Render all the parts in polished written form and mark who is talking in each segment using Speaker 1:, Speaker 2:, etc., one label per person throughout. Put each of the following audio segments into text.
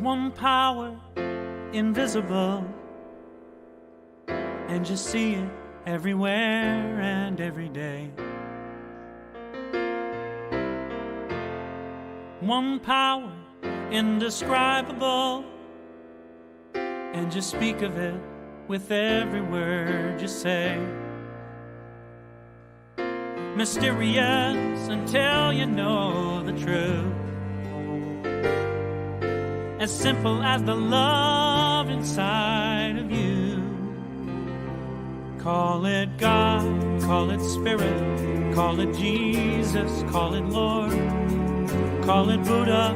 Speaker 1: One power, invisible, and you see it everywhere and every day. One power, indescribable, and you speak of it with every word you say. Mysterious until you know the truth. As simple as the love inside of you. Call it God, call it Spirit, call it Jesus, call it Lord, call it Buddha,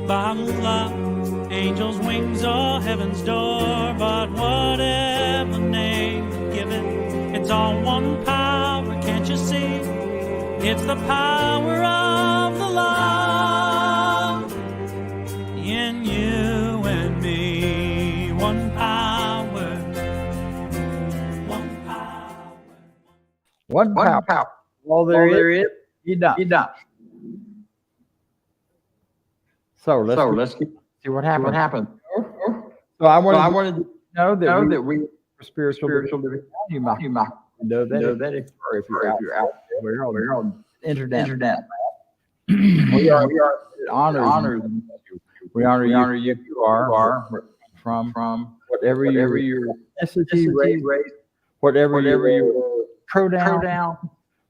Speaker 1: Baha'u'llah, angels' wings or heaven's door. But whatever name you give it, it's all one power, can't you see? It's the power of the love in you and me. One power. One power.
Speaker 2: One power. All there is enough. So let's see what happened. So I wanted to know that we spiritual living. You might know that if you're out there, we're on internet. We are honored. We honor you. You are from whatever your ethnicity, race, whatever your pronoun,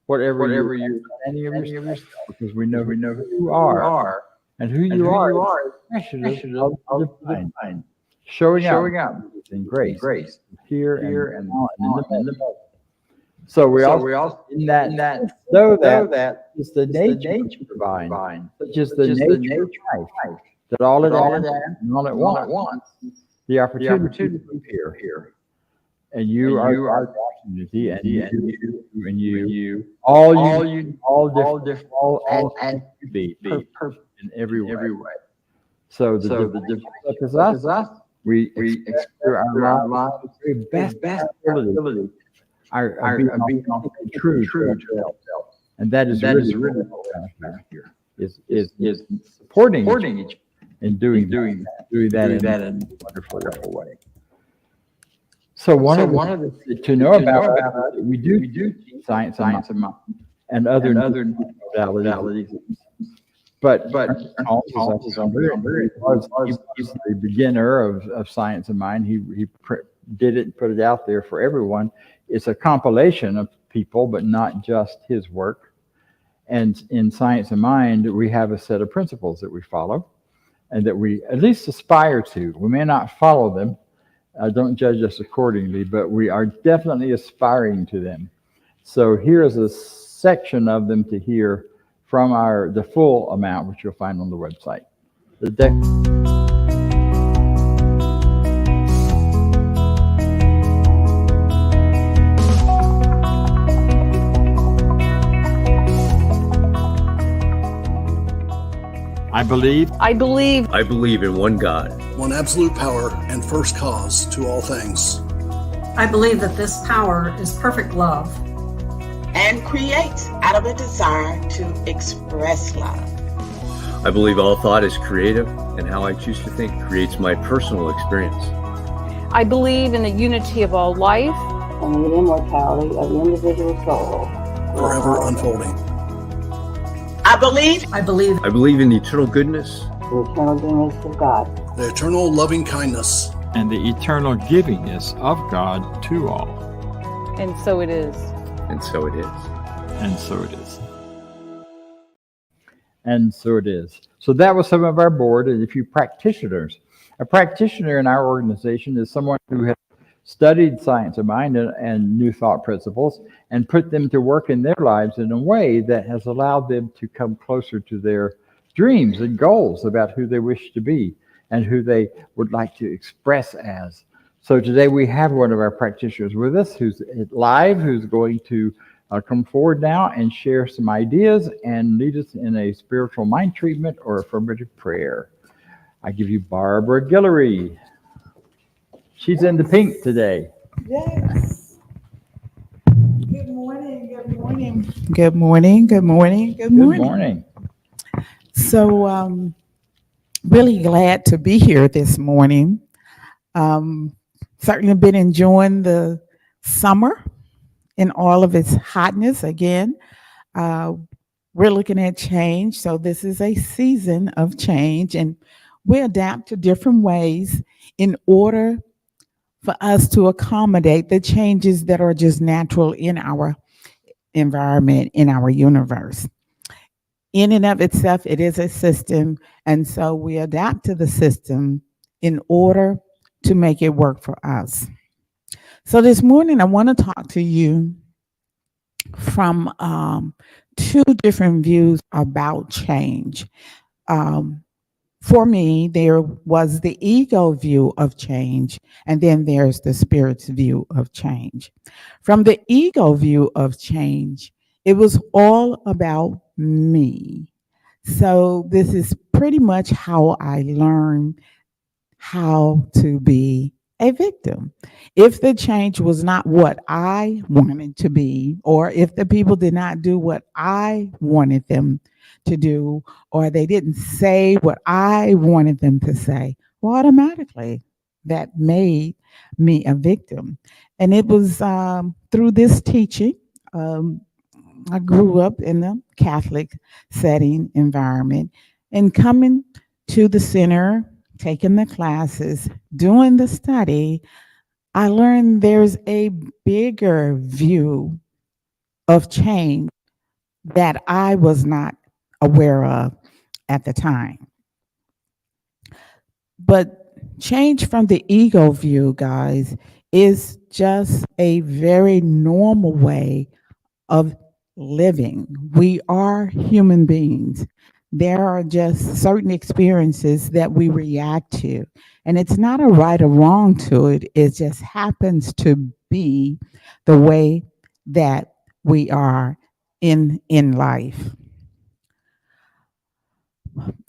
Speaker 2: whatever your any of yourself, because we know who you are, and who you are is expression of the divine, showing up in grace here and now and in the moment. So we all in that know that it's the nature divine, such as the nature of life, that all at once, the opportunity to be here. And you are our opportunity, and you all different, and be perfect in every way. So the difference is us. We express our lives to the best ability. Are being true to ourselves, and that is really here. Is supporting each other and doing that in a wonderful way. So one of the to know about we do teach science and other modalities. But he's the beginner of science of mind. He did it and put it out there for everyone. It's a compilation of people, but not just his work. And in Science of Mind, we have a set of principles that we follow and that we at least aspire to. We may not follow them. Don't judge us accordingly, but we are definitely aspiring to them. So here is a section of them to hear from the full amount, which you'll find on the website. I believe
Speaker 3: in one God,
Speaker 4: one absolute power and first cause to all things.
Speaker 5: I believe that this power is perfect love
Speaker 6: and creates out of a desire to express love.
Speaker 3: I believe all thought is creative, and how I choose to think creates my personal experience.
Speaker 7: I believe in the unity of all life
Speaker 8: and the immortality of the individual soul,
Speaker 4: forever unfolding.
Speaker 6: I believe
Speaker 3: in the eternal goodness,
Speaker 8: the eternal goodness of God,
Speaker 4: the eternal loving kindness,
Speaker 9: and the eternal givingness of God to all.
Speaker 7: And so it is.
Speaker 3: And so it is.
Speaker 9: And so it is.
Speaker 2: And so it is. So that was some of our board and a few practitioners. A practitioner in our organization is someone who has studied science of mind and new thought principles and put them to work in their lives in a way that has allowed them to come closer to their dreams and goals about who they wish to be and who they would like to express as. So today we have one of our practitioners with us who's live, who's going to come forward now and share some ideas and lead us in a spiritual mind treatment or affirmative prayer. I give you Barbara Guillory. She's in the pink today.
Speaker 10: Yes. Good morning. Good morning. Good morning. Good morning. Good morning.
Speaker 2: Good morning.
Speaker 10: So Really glad to be here this morning. Um, Certainly been enjoying the summer in all of its hotness again. Uh, we're looking at change, so this is a season of change, and we adapt to different ways in order for us to accommodate the changes that are just natural in our environment, in our universe. In and of itself, it is a system. And so we adapt to the system in order to make it work for us. So this morning, I want to talk to you from two different views about change. Um, for me, there was the ego view of change, and then there's the spirit's view of change. From the ego view of change, it was all about me. So this is pretty much how I learned how to be a victim. If the change was not what I wanted to be, or if the people did not do what I wanted them to do, or they didn't say what I wanted them to say, well, automatically that made me a victim. And it was through this teaching. Um, I grew up in a Catholic setting environment, and coming to the center, taking the classes, doing the study, I learned there's a bigger view of change that I was not aware of at the time. But change from the ego view, guys, is just a very normal way of living. We are human beings. There are just certain experiences that we react to. And it's not a right or wrong to it. It just happens to be the way that we are in life.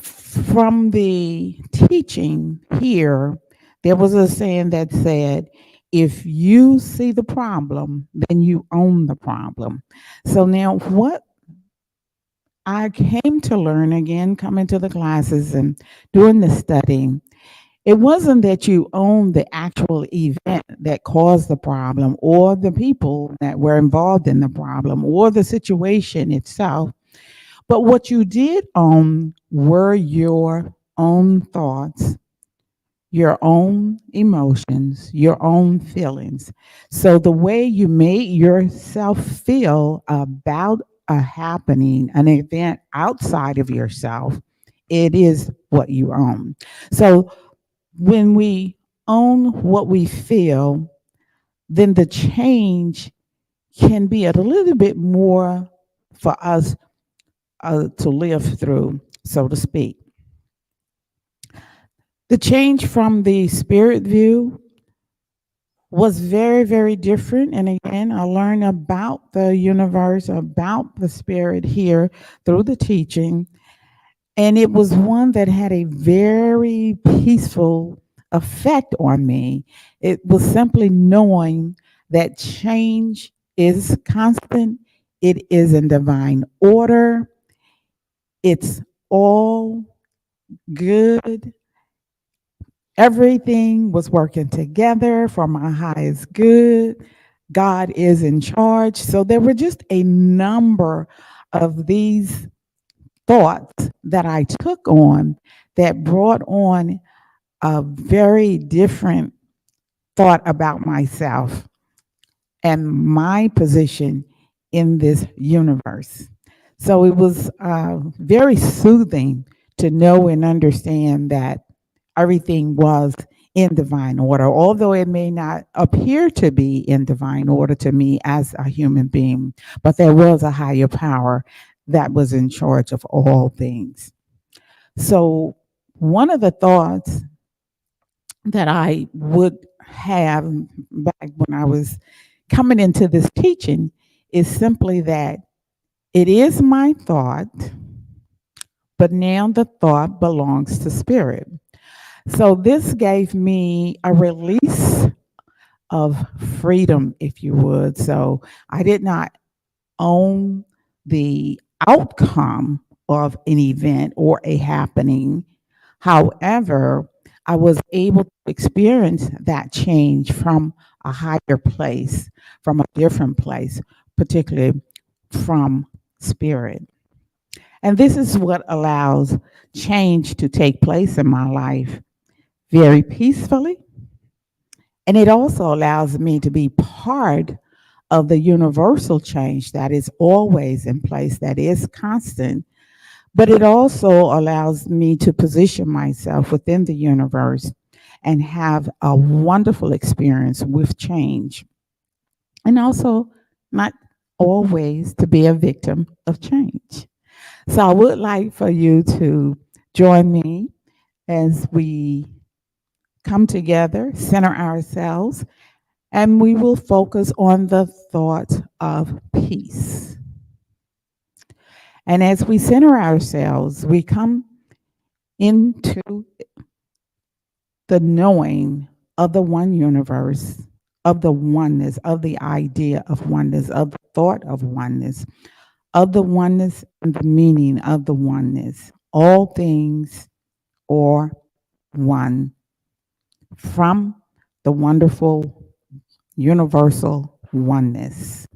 Speaker 10: From the teaching here, there was a saying that said, if you see the problem, then you own the problem. So now, what I came to learn again, coming to the classes and doing the studying, it wasn't that you own the actual event that caused the problem or the people that were involved in the problem or the situation itself. But what you did own were your own thoughts, your own emotions, your own feelings. So the way you made yourself feel about a happening, an event outside of yourself, it is what you own. So when we own what we feel, then the change can be a little bit more for us to live through, so to speak. The change from the spirit view was very, very different. And again, I learned about the universe, about the spirit here through the teaching. And it was one that had a very peaceful effect on me. It was simply knowing that change is constant, it is in divine order, it's all good. Everything was working together for my highest good. God is in charge. So there were just a number of these thoughts that I took on that brought on a very different thought about myself and my position in this universe. So it was very soothing to know and understand that everything was in divine order, although it may not appear to be in divine order to me as a human being, but there was a higher power that was in charge of all things. So one of the thoughts that I would have back when I was coming into this teaching is simply that it is my thought, but now the thought belongs to spirit. So this gave me a release of freedom, if you would. So I did not own the outcome of an event or a happening. However, I was able to experience that change from a higher place, from a different place, particularly from spirit. And this is what allows change to take place in my life very peacefully. And it also allows me to be part of the universal change that is always in place, that is constant. But it also allows me to position myself within the universe and have a wonderful experience with change. And also, not always to be a victim of change. So I would like for you to join me as we come together, center ourselves, and we will focus on the thought of peace. And as we center ourselves, we come into the knowing of the one universe, of the oneness, of the idea of oneness, of the thought of oneness, of the oneness and the meaning of the oneness. All things are one from the wonderful universal oneness.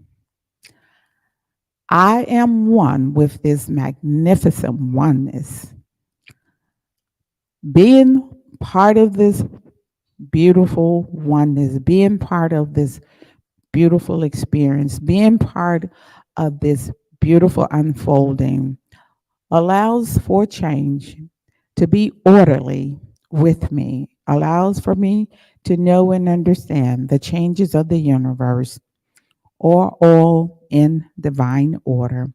Speaker 10: I am one with this magnificent oneness. Being part of this beautiful oneness, being part of this beautiful experience, being part of this beautiful unfolding allows for change to be orderly with me, allows for me to know and understand the changes of the universe are all in divine order.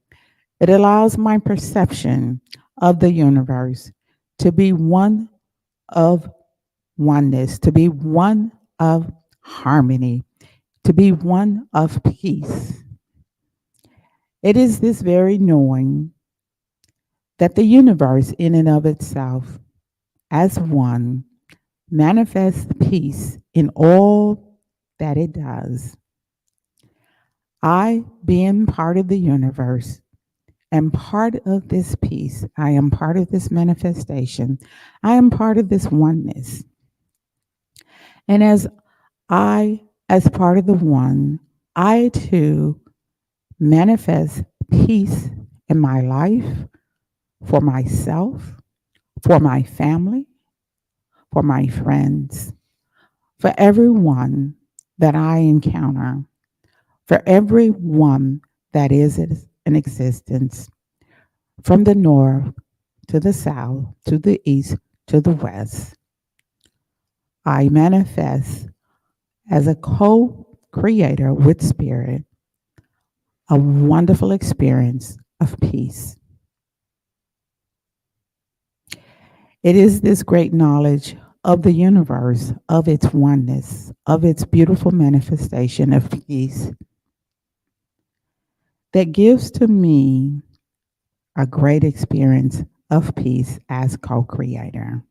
Speaker 10: It allows my perception of the universe to be one of oneness, to be one of harmony, to be one of peace. It is this very knowing that the universe in and of itself, as one, manifests peace in all that it does. I, being part of the universe, am part of this peace. I am part of this manifestation. I am part of this oneness. And as part of the one, I too manifest peace in my life, for myself, for my family, for my friends, for everyone that I encounter, for everyone that is in existence, from the north to the south, to the east, to the west. I manifest as a co-creator with spirit, a wonderful experience of peace. It is this great knowledge of the universe, of its oneness, of its beautiful manifestation of peace that gives to me a great experience of peace as co-creator.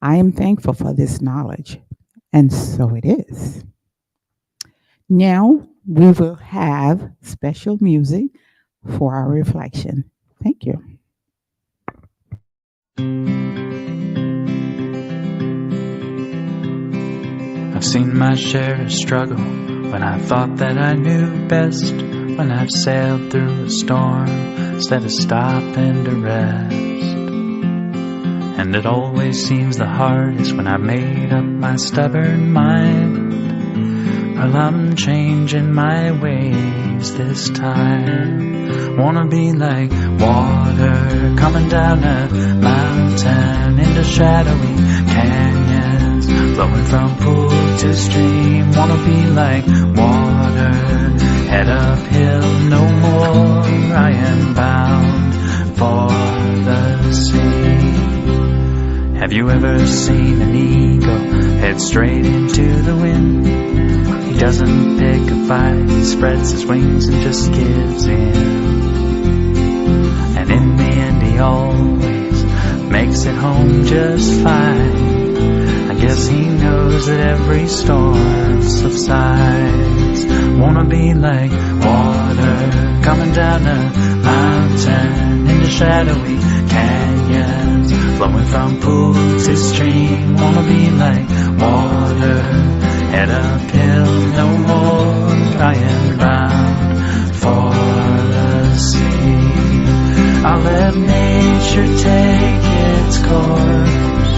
Speaker 10: I am thankful for this knowledge, and so it is. Now we will have special music for our reflection. Thank you.
Speaker 11: I've seen my share of struggle when I thought that I knew best, when I've sailed through a storm instead of stopping to rest. And it always seems the hardest when I've made up my stubborn mind. Well, I'm changing my ways this time. Wanna be like water coming down a mountain into shadowy canyons, flowing from pool to stream. Wanna be like water, head uphill no more. I am bound for the sea. Have you ever seen an eagle head straight into the wind? He doesn't pick a fight, he spreads his wings and just gives in. And in the end he always makes it home just fine. I guess he knows that every storm subsides. Wanna be like water coming down a mountain into shadowy canyons, flowing from pool to stream. Wanna be like water, head uphill, no more. I am bound for the sea. I'll let nature take its course.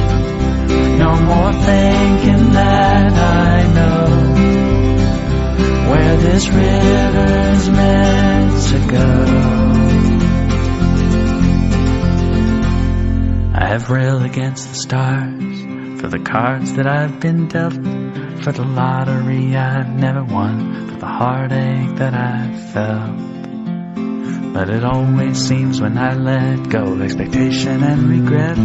Speaker 11: No more thinking that I know where this river's meant to go. I have railed against the stars for the cards that I've been dealt, for the lottery I've never won, for the heartache that I've felt. But it always seems when I let go of expectation and regret,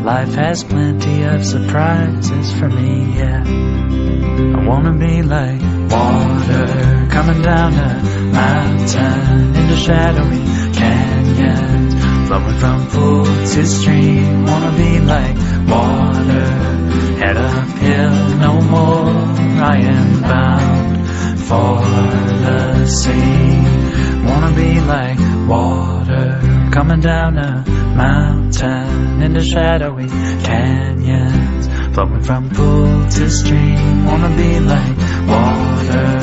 Speaker 11: life has plenty of surprises for me, yeah. I wanna be like water coming down a mountain into shadowy canyons, flowing from pool to stream. Wanna be like water, head uphill, no more. I am bound for the sea. Wanna be like water coming down a mountain into shadowy canyons, flowing from pool to stream. Wanna be like water,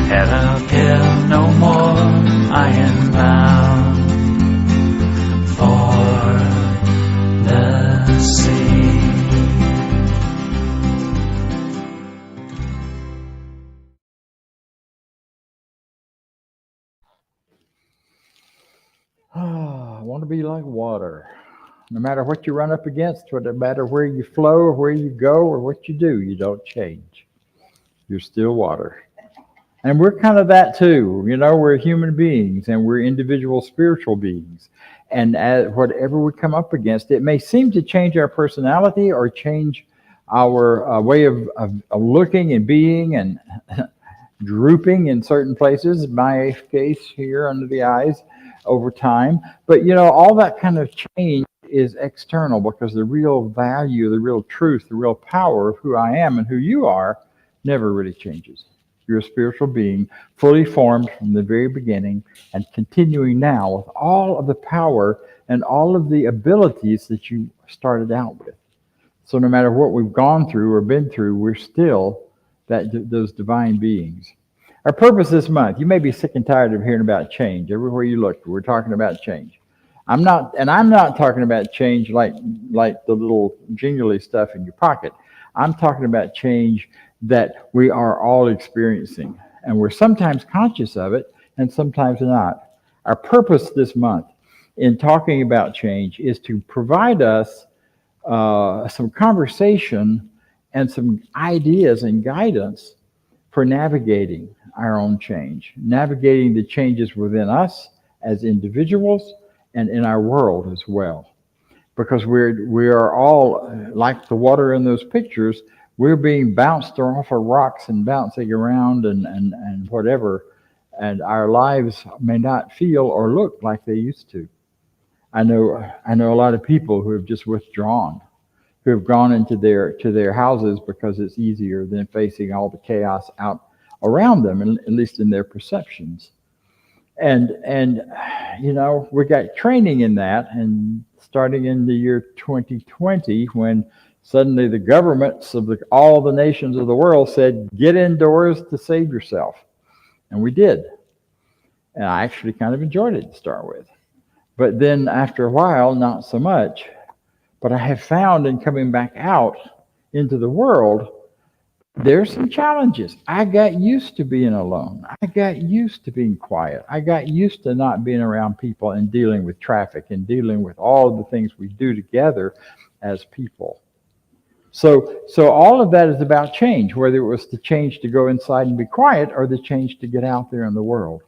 Speaker 11: head uphill, no more. I am bound for the sea.
Speaker 2: I want to be like water. No matter what you run up against, no matter where you flow or where you go or what you do, you don't change. You're still water. And we're kind of that too. You know, we're human beings and we're individual spiritual beings. And as whatever we come up against, it may seem to change our personality or change our way of looking and being and drooping in certain places. In my case here under the eyes over time. But, you know, all that kind of change is external, because the real value, the real truth, the real power of who I am and who you are never really changes. You're a spiritual being, fully formed from the very beginning and continuing now with all of the power and all of the abilities that you started out with. So no matter what we've gone through or been through, we're still those divine beings. Our purpose this month, you may be sick and tired of hearing about change. Everywhere you look, we're talking about change. I'm not talking about change like the little jingly stuff in your pocket. I'm talking about change that we are all experiencing. And we're sometimes conscious of it and sometimes not. Our purpose this month in talking about change is to provide us some conversation and some ideas and guidance for navigating our own change, navigating the changes within us as individuals and in our world as well. Because we are all, like the water in those pictures, we're being bounced off of rocks and bouncing around and whatever, and our lives may not feel or look like they used to. I know a lot of people who have just withdrawn, who have gone into their houses because it's easier than facing all the chaos out around them, at least in their perceptions. And you know, we got training in that, and starting in the year 2020, when suddenly the governments of all the nations of the world said, get indoors to save yourself. And we did. And I actually kind of enjoyed it to start with. But then after a while, not so much. But I have found in coming back out into the world, there's some challenges. I got used to being alone. I got used to being quiet. I got used to not being around people and dealing with traffic and dealing with all of the things we do together as people. So all of that is about change, whether it was the change to go inside and be quiet or the change to get out there in the world.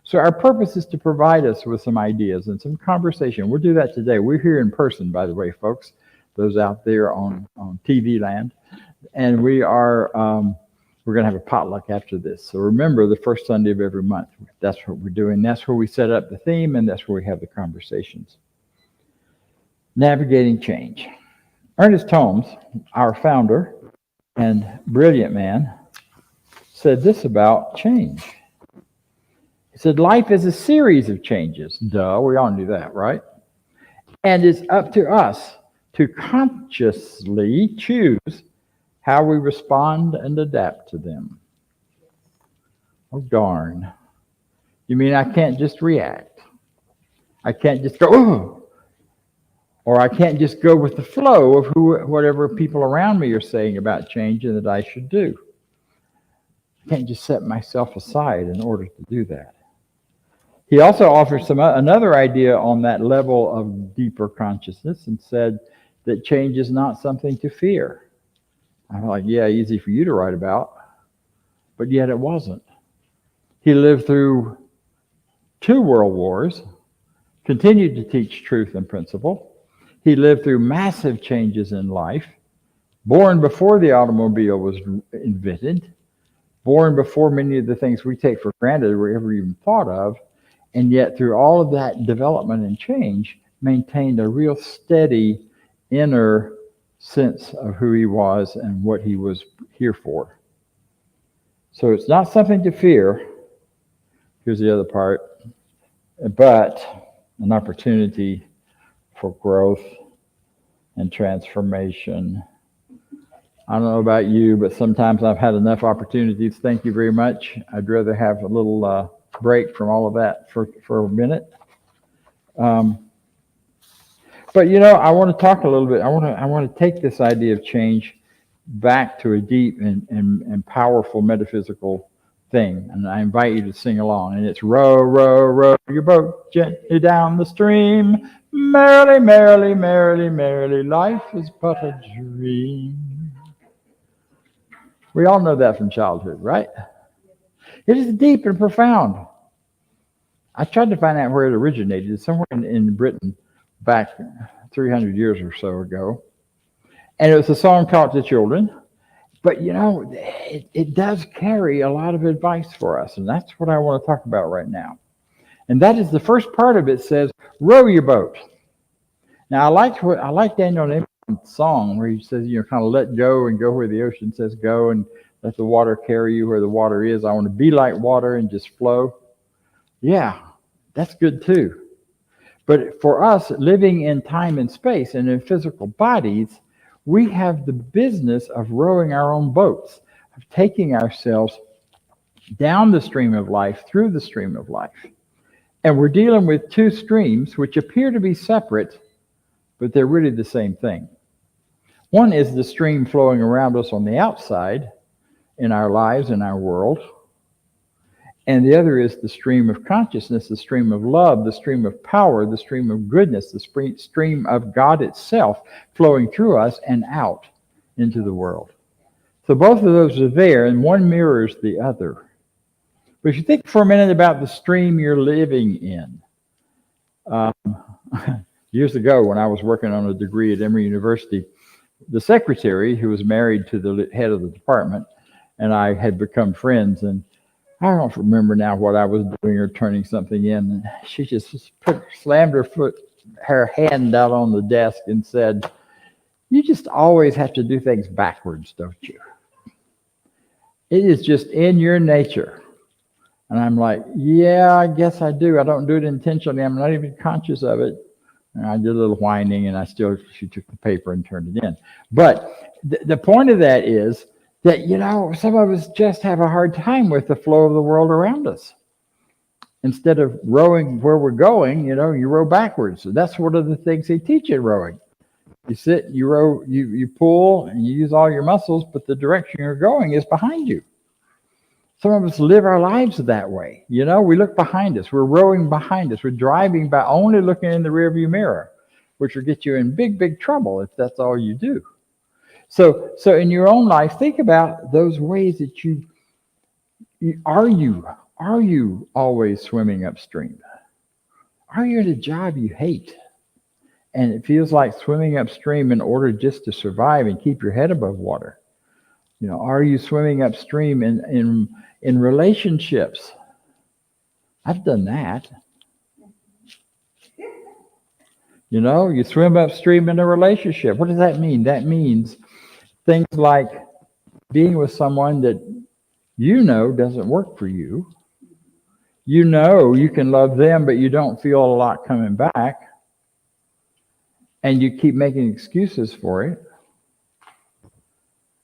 Speaker 2: So our purpose is to provide us with some ideas and some conversation. We'll do that today. We're here in person, by the way, folks, those out there on TV land. And we're going to have a potluck after this. So remember, the first Sunday of every month, that's what we're doing. That's where we set up the theme, and that's where we have the conversations. Navigating change. Ernest Holmes, our founder and brilliant man, said this about change. He said, life is a series of changes. Duh, we all knew that, right? And it's up to us to consciously choose how we respond and adapt to them. Oh, darn. You mean I can't just react? I can't just go, oh, or I can't just go with the flow of whatever people around me are saying about change and that I should do. I can't just set myself aside in order to do that. He also offers another idea on that level of deeper consciousness and said that change is not something to fear. I'm like, yeah, easy for you to write about, but yet it wasn't. He lived through 2 world wars, continued to teach truth and principle. He lived through massive changes in life, born before the automobile was invented, born before many of the things we take for granted were ever even thought of, and yet through all of that development and change, maintained a real steady inner sense of who he was and what he was here for. So it's not something to fear. Here's the other part, but an opportunity for growth and transformation. I don't know about you, but sometimes I've had enough opportunities. Thank you very much. I'd rather have a little break from all of that for a minute. But you know, I want to talk a little bit. I want to take this idea of change back to a deep and powerful metaphysical thing, and I invite you to sing along. And it's row, row, row your boat gently down the stream. Merrily, merrily, merrily, merrily, life is but a dream. We all know that from childhood, right? It is deep and profound. I tried to find out where it originated. It's somewhere in Britain back 300 years or so ago. And it was a song taught to children. But, you know, it does carry a lot of advice for us. And that's what I want to talk about right now. And that is the first part of it says, row your boat. Now, I like Daniel Nahmod's song where he says, you know, kind of let go and go where the ocean says go and let the water carry you where the water is. I want to be like water and just flow. Yeah, that's good too. But for us, living in time and space and in physical bodies, we have the business of rowing our own boats, of taking ourselves down the stream of life, through the stream of life. And we're dealing with 2 streams which appear to be separate, but they're really the same thing. One is the stream flowing around us on the outside in our lives, in our world. And the other is the stream of consciousness, the stream of love, the stream of power, the stream of goodness, the stream of God itself flowing through us and out into the world. So both of those are there, and one mirrors the other. But if you think for a minute about the stream you're living in. Years ago, when I was working on a degree at Emory University, the secretary, who was married to the head of the department, and I had become friends, and I don't remember now what I was doing or turning something in. And she just slammed her hand out on the desk and said, you just always have to do things backwards, don't you? It is just in your nature. And I'm like, yeah, I guess I do. I don't do it intentionally. I'm not even conscious of it. And I did a little whining, and she took the paper and turned it in. But the point of that is that, you know, some of us just have a hard time with the flow of the world around us. Instead of rowing where we're going, you know, you row backwards. So that's one of the things they teach in rowing. You sit, you row, you pull, and you use all your muscles, but the direction you're going is behind you. Some of us live our lives that way. You know, we look behind us. We're rowing behind us. We're driving by only looking in the rearview mirror, which will get you in big, big trouble if that's all you do. So in your own life, think about those ways that are you always swimming upstream? Are you in a job you hate? And it feels like swimming upstream in order just to survive and keep your head above water. You know, are you swimming upstream in relationships? I've done that. You know, you swim upstream in a relationship. What does that mean? That means things like being with someone that you know doesn't work for you. You know you can love them, but you don't feel a lot coming back. and you keep making excuses for it.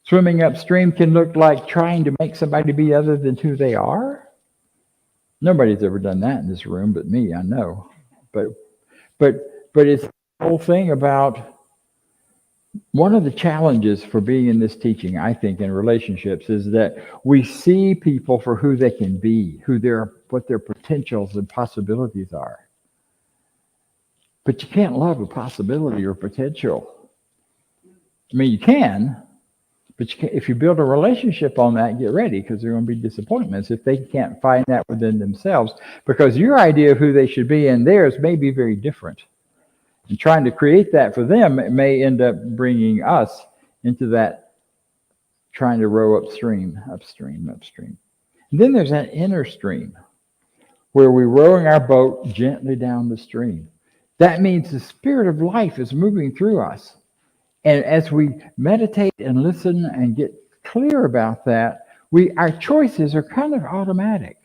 Speaker 2: Swimming upstream can look like trying to make somebody be other than who they are. Nobody's ever done that in this room but me, I know. But it's the whole thing about one of the challenges for being in this teaching, I think, in relationships is that we see people for who they can be, what their potentials and possibilities are. But you can't love a possibility or potential. I mean, you can, but if you build a relationship on that, get ready, because there are going to be disappointments if they can't find that within themselves, because your idea of who they should be and theirs may be very different. And trying to create that for them, it may end up bringing us into that trying to row upstream. And then there's that inner stream where we're rowing our boat gently down the stream. That means the spirit of life is moving through us. And as we meditate and listen and get clear about that, our choices are kind of automatic.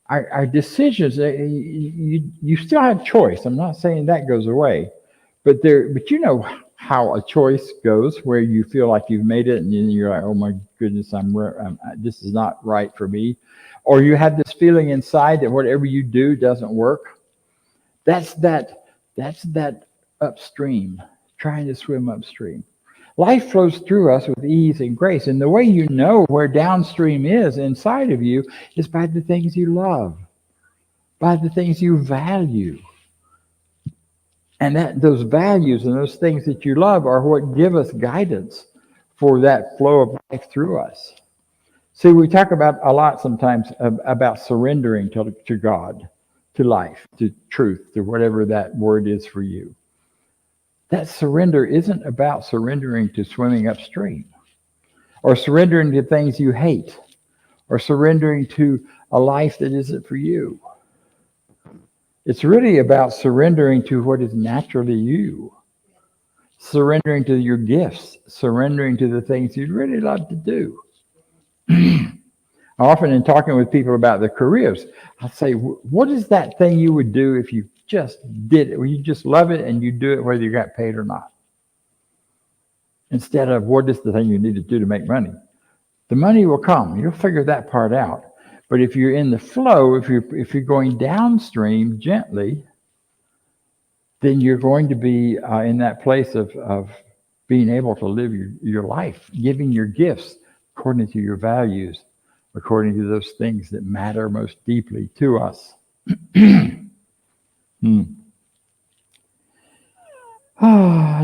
Speaker 2: Our decisions, you still have choice. I'm not saying that goes away, but you know how a choice goes, where you feel like you've made it and then you're like, oh my goodness, this is not right for me. Or you have this feeling inside that whatever you do doesn't work. That's that upstream, trying to swim upstream. Life flows through us with ease and grace. And the way you know where downstream is inside of you is by the things you love, by the things you value. And those values and those things that you love are what give us guidance for that flow of life through us. See, we talk about a lot sometimes about surrendering to God, to life, to truth, to whatever that word is for you. That surrender isn't about surrendering to swimming upstream, or surrendering to things you hate, or surrendering to a life that isn't for you. It's really about surrendering to what is naturally you, surrendering to your gifts, surrendering to the things you'd really love to do. Often in talking with people about their careers, I'll say, what is that thing you would do if you just did it, where you just love it and you do it whether you got paid or not? Instead of what is the thing you need to do to make money? The money will come. You'll figure that part out. But if you're in the flow, if you're going downstream gently, then you're going to be in that place of being able to live your life, giving your gifts according to your values, according to those things that matter most deeply to us.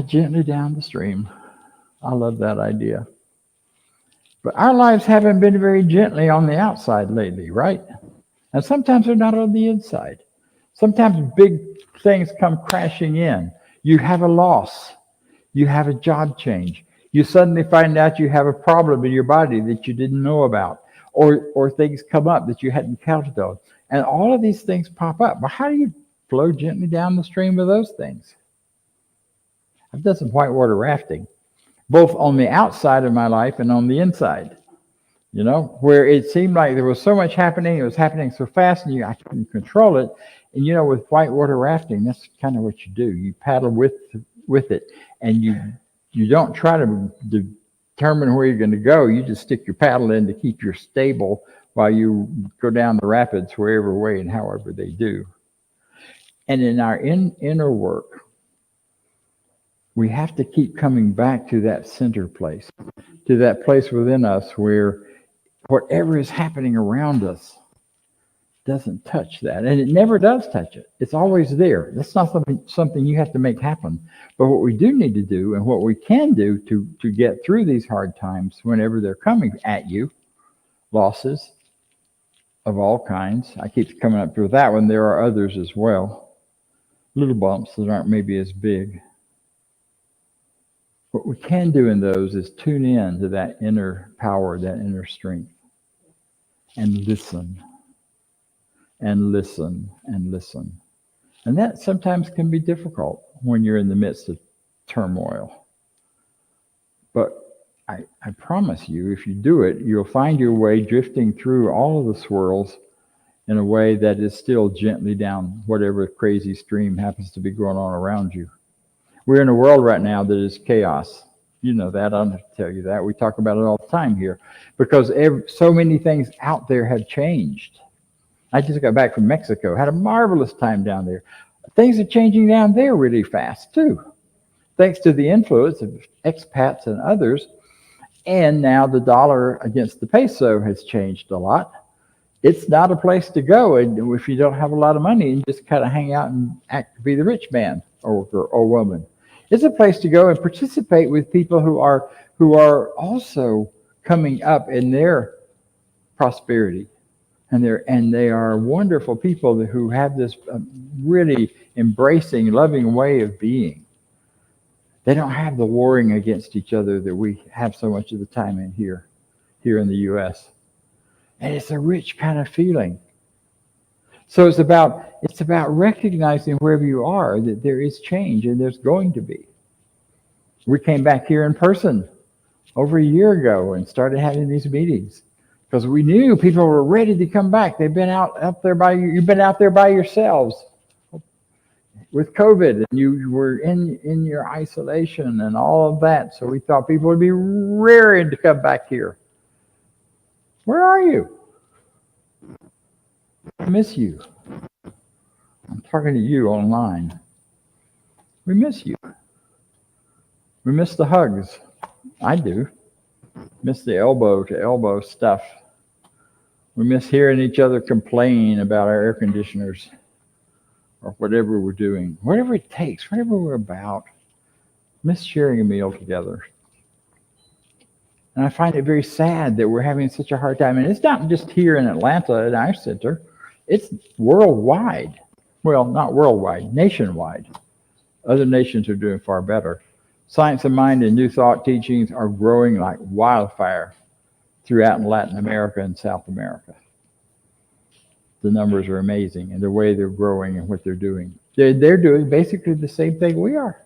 Speaker 2: Gently down the stream. I love that idea. But our lives haven't been very gently on the outside lately, right? And sometimes they're not on the inside. Sometimes big things come crashing in. You have a loss. You have a job change. You suddenly find out you have a problem in your body that you didn't know about. Or things come up that you hadn't counted on. And all of these things pop up. Well, how do you flow gently down the stream of those things? I've done some whitewater rafting, both on the outside of my life and on the inside, where it seemed like there was so much happening. It was happening so fast and I couldn't control it. And, with whitewater rafting, that's kind of what you do. You paddle with it, and you don't try to determine where you're going to go. You just stick your paddle in to keep you stable while you go down the rapids, wherever way and however they do. And in our inner work, we have to keep coming back to that center place, to that place within us where whatever is happening around us doesn't touch that. And it never does touch it. It's always there. That's not something you have to make happen. But what we do need to do, and what we can do to get through these hard times whenever they're coming at you, losses of all kinds. I keep coming up with that one. There are others as well. Little bumps that aren't maybe as big. What we can do in those is tune in to that inner power, that inner strength, and listen, and listen, and listen. And that sometimes can be difficult when you're in the midst of turmoil. But I promise you, if you do it, you'll find your way drifting through all of the swirls in a way that is still gently down whatever crazy stream happens to be going on around you. We're in a world right now that is chaos. You know that. I don't have to tell you that. We talk about it all the time here because so many things out there have changed. I just got back from Mexico, had a marvelous time down there. Things are changing down there really fast too, thanks to the influence of expats and others. And now the dollar against the peso has changed a lot. It's not a place to go if you don't have a lot of money and just kind of hang out and act to be the rich man or woman. It's a place to go and participate with people who are also coming up in their prosperity, and they are wonderful people who have this really embracing, loving way of being. They don't have the warring against each other that we have so much of the time in here in the U.S. And it's a rich kind of feeling. So it's about recognizing wherever you are that there is change and there's going to be. We came back here in person over a year ago and started having these meetings because we knew people were ready to come back. They've been out there by you. You've been out there by yourselves with COVID, and you were in your isolation and all of that. So we thought people would be raring to come back here. Where are you? I miss you. I'm talking to you online. We miss you. We miss the hugs. I do. Miss the elbow to elbow stuff. We miss hearing each other complain about our air conditioners or whatever we're doing, whatever it takes, whatever we're about. Miss sharing a meal together. And I find it very sad that we're having such a hard time. And it's not just here in Atlanta at our center. It's worldwide. Well, not worldwide, nationwide. Other nations are doing far better. Science of mind and new thought teachings are growing like wildfire throughout Latin America and South America. The numbers are amazing, and the way they're growing and what they're doing. They're doing basically the same thing we are.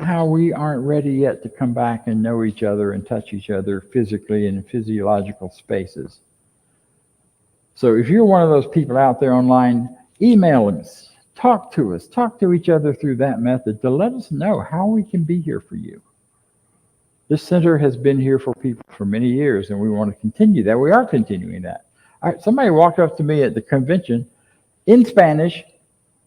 Speaker 2: How we aren't ready yet to come back and know each other and touch each other physically in physiological spaces. So if you're one of those people out there online, email us, talk to each other through that method to let us know how we can be here for you. This center has been here for people for many years, and we want to continue that. We are continuing that. Somebody walked up to me at the convention in Spanish,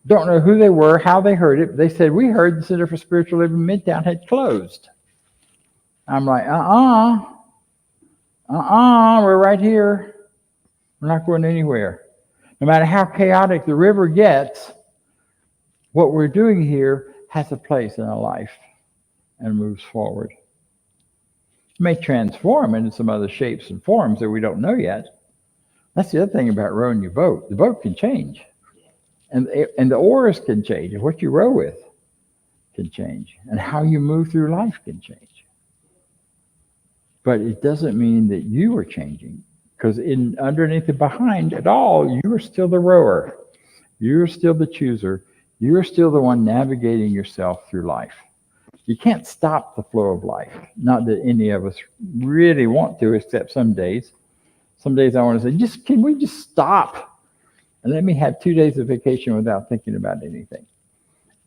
Speaker 2: don't know who they were, how they heard it. They said, we heard the Center for Spiritual Living Midtown had closed. I'm like, we're right here. We're not going anywhere. No matter how chaotic the river gets, what we're doing here has a place in our life and moves forward. It may transform into some other shapes and forms that we don't know yet. That's the other thing about rowing your boat. The boat can change. And the oars can change. And what you row with can change. And how you move through life can change. But it doesn't mean that you are changing. Because underneath and behind it all, you are still the rower. You're still the chooser. You're still the one navigating yourself through life. You can't stop the flow of life. Not that any of us really want to, except some days. Some days I want to say, can we just stop and let me have 2 days of vacation without thinking about anything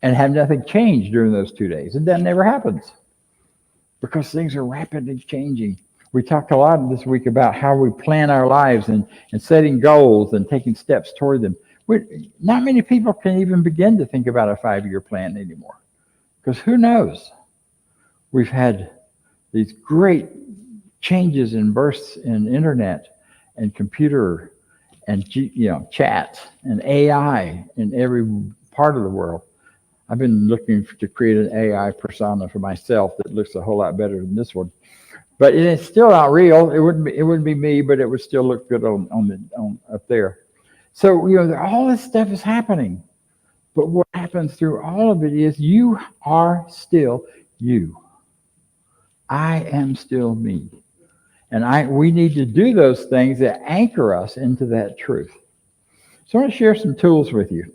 Speaker 2: and have nothing change during those 2 days? And that never happens because things are rapidly changing. We talked a lot this week about how we plan our lives and setting goals and taking steps toward them. Not many people can even begin to think about a 5-year plan anymore because who knows? We've had these great changes and bursts in internet and computer and chat and AI in every part of the world. I've been looking to create an AI persona for myself that looks a whole lot better than this one, but it's still not real. It wouldn't be me, but it would still look good on up there. So all this stuff is happening, but what happens through all of it is you are still you. I am still me. And we need to do those things that anchor us into that truth. So I want to share some tools with you.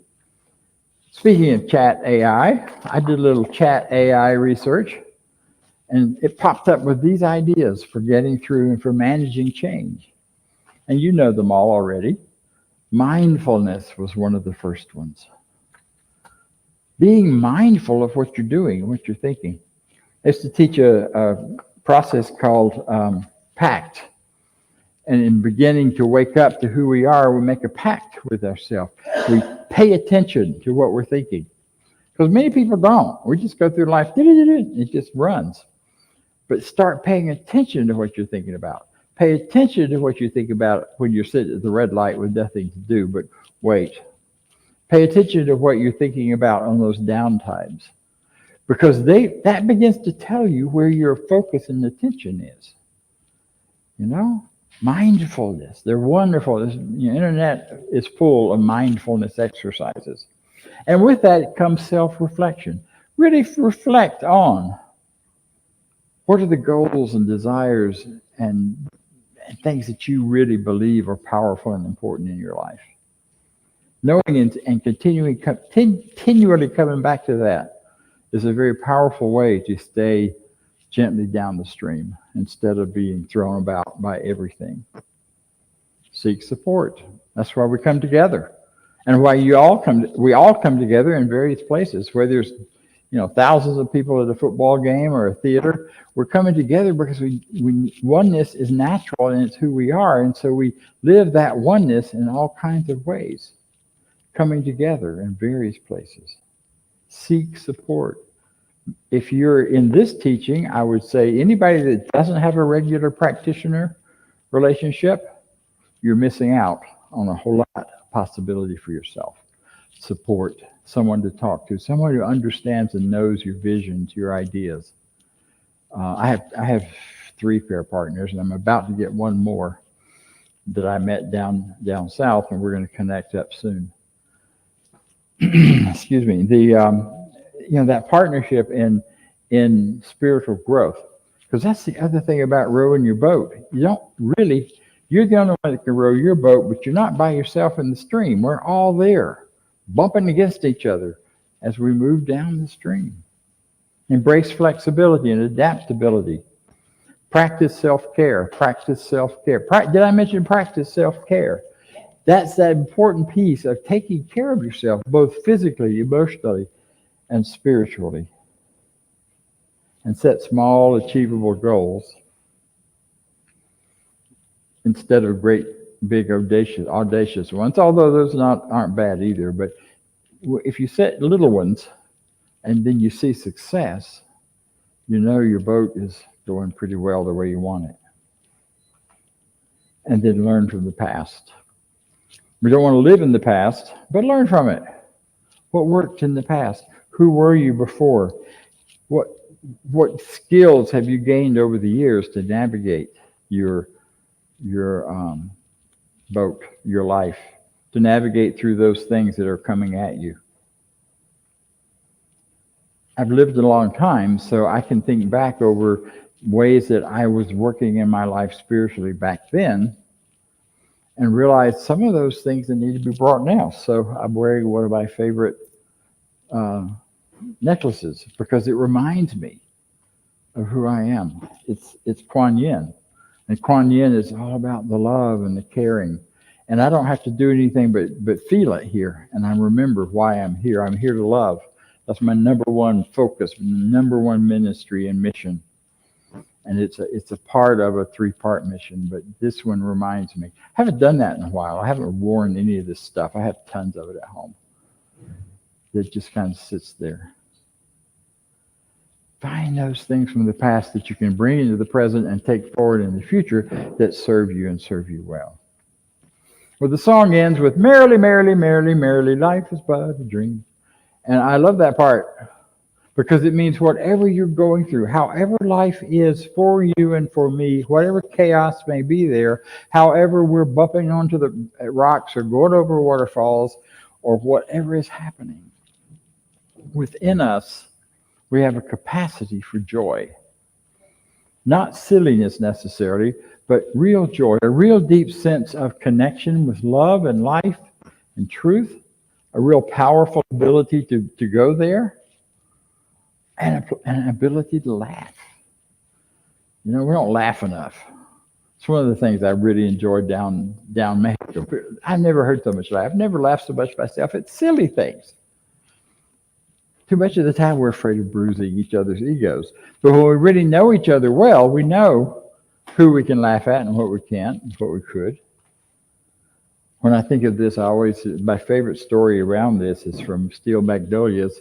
Speaker 2: Speaking of chat AI, I did a little chat AI research, and it popped up with these ideas for getting through and for managing change. And you know them all already. Mindfulness was one of the first ones. being mindful of what you're doing, what you're thinking. I used to teach a process called pact. And in beginning to wake up to who we are, we make a pact with ourselves. We pay attention to what we're thinking. Because many people don't. We just go through life, it just runs. But start paying attention to what you're thinking about. Pay attention to what you think about when you're sitting at the red light with nothing to do but wait. Pay attention to what you're thinking about on those down times. Because that begins to tell you where your focus and attention is. You know? Mindfulness. They're wonderful. The internet is full of mindfulness exercises. And with that comes self-reflection. Really reflect on what are the goals and desires and things that you really believe are powerful and important in your life. Knowing and continually coming back to that is a very powerful way to stay gently down the stream instead of being thrown about by everything. Seek support. That's why we come together. And why we all come together in various places, where there's thousands of people at a football game or a theater. We're coming together because oneness is natural and it's who we are. And so we live that oneness in all kinds of ways, coming together in various places. Seek support. If you're in this teaching, I would say anybody that doesn't have a regular practitioner relationship, you're missing out on a whole lot of possibility for yourself. Support, someone to talk to, someone who understands and knows your visions, your ideas. I have 3 prayer partners, and I'm about to get one more that I met down south, and we're going to connect up soon. Excuse me. That partnership in spiritual growth, because that's the other thing about rowing your boat. You're the only one that can row your boat, but you're not by yourself in the stream. We're all there, bumping against each other as we move down the stream. Embrace flexibility and adaptability. Practice self-care. Practice self-care. Did I mention practice self-care? That's that important piece of taking care of yourself, both physically, emotionally, and spiritually. And set small, achievable goals instead of great, big, audacious ones, although those aren't bad either. But if you set little ones and then you see success, your boat is going pretty well the way you want it. And then learn from the past. We don't want to live in the past, but learn from it. What worked in the past? Who were you before? What skills have you gained over the years to navigate your boat, your life, to navigate through those things that are coming at you? I've lived a long time, so I can think back over ways that I was working in my life spiritually back then and realize some of those things that need to be brought now. So I'm wearing one of my favorite necklaces because it reminds me of who I am. It's Kuan Yin. And Kuan Yin is all about the love and the caring. And I don't have to do anything but feel it here. And I remember why I'm here. I'm here to love. That's my number one focus, number one ministry and mission. And it's a part of a 3-part mission, but this one reminds me. I haven't done that in a while. I haven't worn any of this stuff. I have tons of it at home. It just kind of sits there. Find those things from the past that you can bring into the present and take forward in the future that serve you and serve you well. Well, the song ends with merrily, merrily, merrily, merrily, life is but a dream. And I love that part because it means whatever you're going through, however life is for you and for me, whatever chaos may be there, however we're bumping onto the rocks or going over waterfalls or whatever is happening, within us, we have a capacity for joy. Not silliness necessarily, but real joy, a real deep sense of connection with love and life and truth, a real powerful ability to go there, and an ability to laugh. We don't laugh enough. It's one of the things I really enjoyed down Mexico. I've never heard so much laugh. I've never laughed so much myself at silly things. Too much of the time we're afraid of bruising each other's egos. But when we really know each other well, we know who we can laugh at and what we can't, and what we could. When I think of this, my favorite story around this is from Steel Magnolias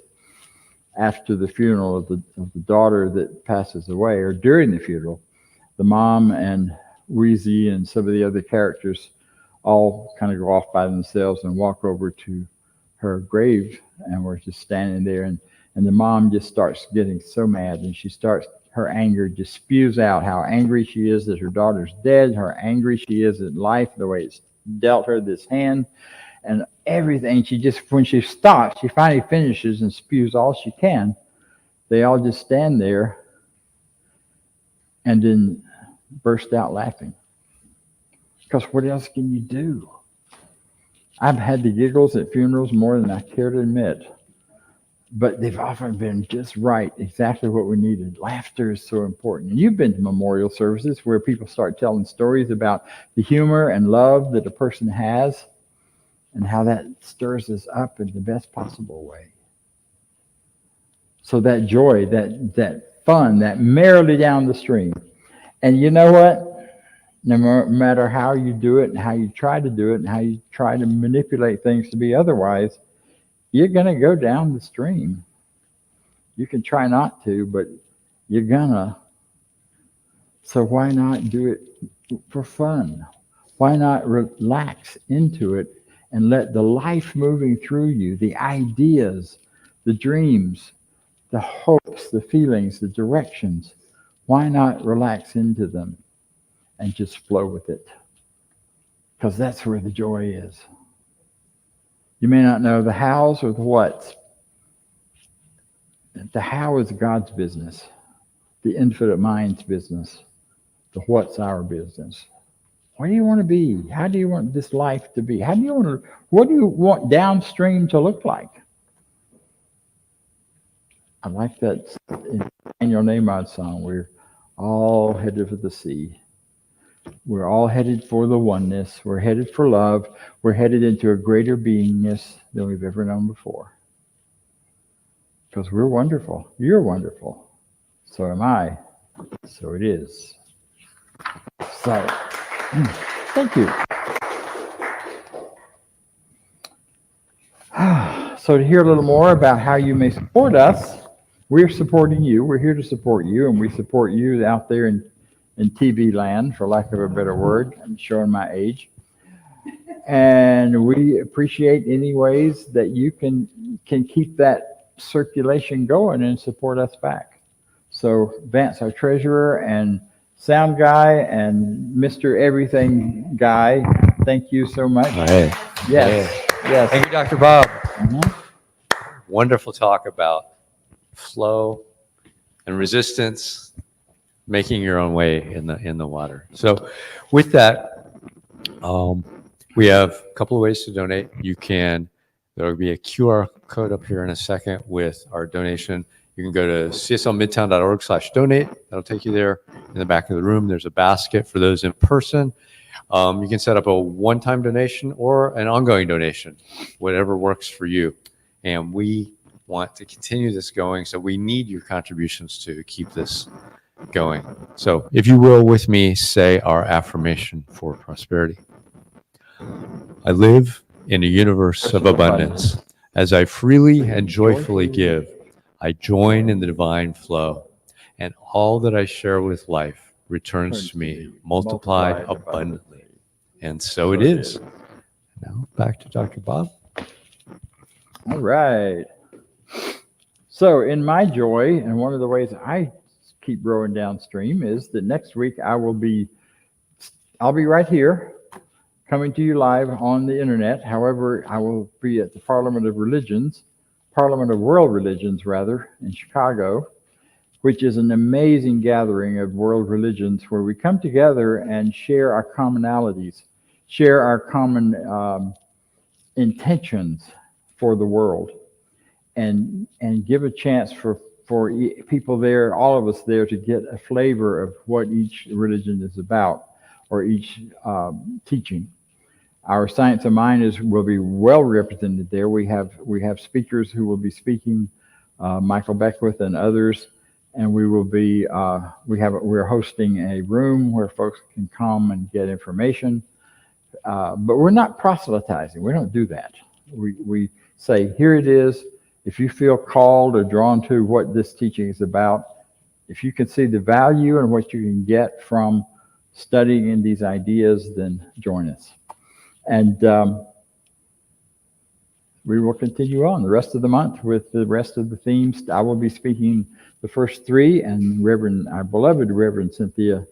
Speaker 2: after the funeral of the daughter that passes away, or during the funeral. The mom and Wheezy and some of the other characters all kind of go off by themselves and walk over to her grave, and we're just standing there, and the mom just starts getting so mad, and her anger just spews out how angry she is that her daughter's dead, how angry she is at life, the way it's dealt her this hand, and everything. When she stops, she finally finishes and spews all she can. They all just stand there and then burst out laughing. Because what else can you do? I've had the giggles at funerals more than I care to admit, but they've often been just right, exactly what we needed. Laughter is so important. And you've been to memorial services where people start telling stories about the humor and love that a person has and how that stirs us up in the best possible way. So that joy, that fun, that merrily down the stream. And you know what? No matter how you do it and how you try to do it and how you try to manipulate things to be otherwise, you're going to go down the stream. You can try not to, but you're gonna. So why not do it for fun? Why not relax into it and let the life moving through you, the ideas, the dreams, the hopes, the feelings, the directions, why not relax into them and just flow with it? Because that's where the joy is. You may not know the hows or the whats. The how is God's business, the infinite mind's business. The what's our business. What do you want to be? How do you want this life to be? What do you want downstream to look like? I like that Daniel Nahmod song. We're all headed for the sea. We're all headed for the oneness. We're headed for love. We're headed into a greater beingness than we've ever known before. Because we're wonderful. You're wonderful. So am I. So it is. So, thank you. So to hear a little more about how you may support us, we're supporting you. We're here to support you, and we support you out there in TV land, for lack of a better word. I'm showing my age. And we appreciate any ways that you can keep that circulation going and support us back. So Vance, our treasurer and sound guy and Mr. Everything guy, thank you so much.
Speaker 3: Hey.
Speaker 2: Yes. Yes.
Speaker 3: Thank you, Dr. Bob.
Speaker 2: Mm-hmm.
Speaker 3: Wonderful talk about flow and resistance, making your own way in the water. So with that, we have a couple of ways to donate. There will be a QR code up here in a second with our donation. You can go to cslmidtown.org/donate. That'll take you there. In the back of the room, there's a basket for those in person. You can set up a one-time donation or an ongoing donation, whatever works for you. And we want to continue this going, so we need your contributions to keep this going. So if you will, with me, say our affirmation for prosperity. I live in a universe of abundance. As I freely and joyfully give, I join in the divine flow, and all that I share with life returns to me, multiplied abundantly. And so it is. Now back to Dr. Bob.
Speaker 2: All right. So in my joy, and one of the ways I keep rowing downstream is that next week I'll be right here coming to you live on the internet. However, I will be at the Parliament of World Religions rather, in Chicago, which is an amazing gathering of world religions where we come together and share our commonalities, share our common intentions for the world, and give a chance for people there, all of us there, to get a flavor of what each religion is about, or each teaching. Our Science of Mind will be well represented there. We have speakers who will be speaking Michael Beckwith and others. And we will be, we're hosting a room where folks can come and get information. But we're not proselytizing. We don't do that. We say, here it is. If you feel called or drawn to what this teaching is about, if you can see the value and what you can get from studying in these ideas, then join us. And we will continue on the rest of the month with the rest of the themes. I will be speaking the first three, and our beloved Reverend Cynthia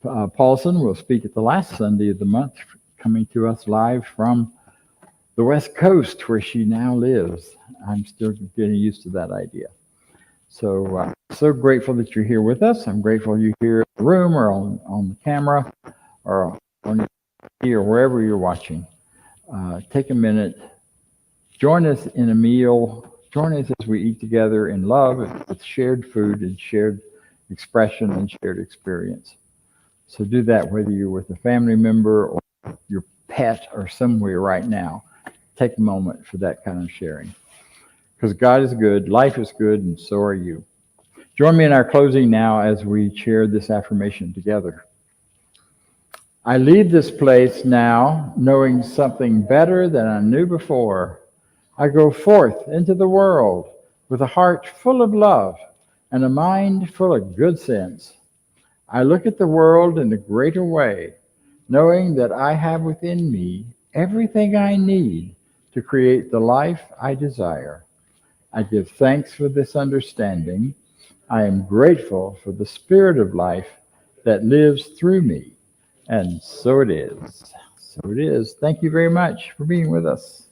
Speaker 2: Paulson will speak at the last Sunday of the month, coming to us live from the West Coast where she now lives. I'm still getting used to that idea. So, so grateful that you're here with us. I'm grateful you're here in the room or on the camera or on here, wherever you're watching. Take a minute, join us in a meal, join us as we eat together in love with shared food and shared expression and shared experience. So do that whether you're with a family member or your pet or somewhere right now. Take a moment for that kind of sharing. Because God is good, life is good, and so are you. Join me in our closing now as we share this affirmation together. I leave this place now knowing something better than I knew before. I go forth into the world with a heart full of love and a mind full of good sense. I look at the world in a greater way, knowing that I have within me everything I need to create the life I desire. I give thanks for this understanding. I am grateful for the spirit of life that lives through me. And so it is. So it is. Thank you very much for being with us.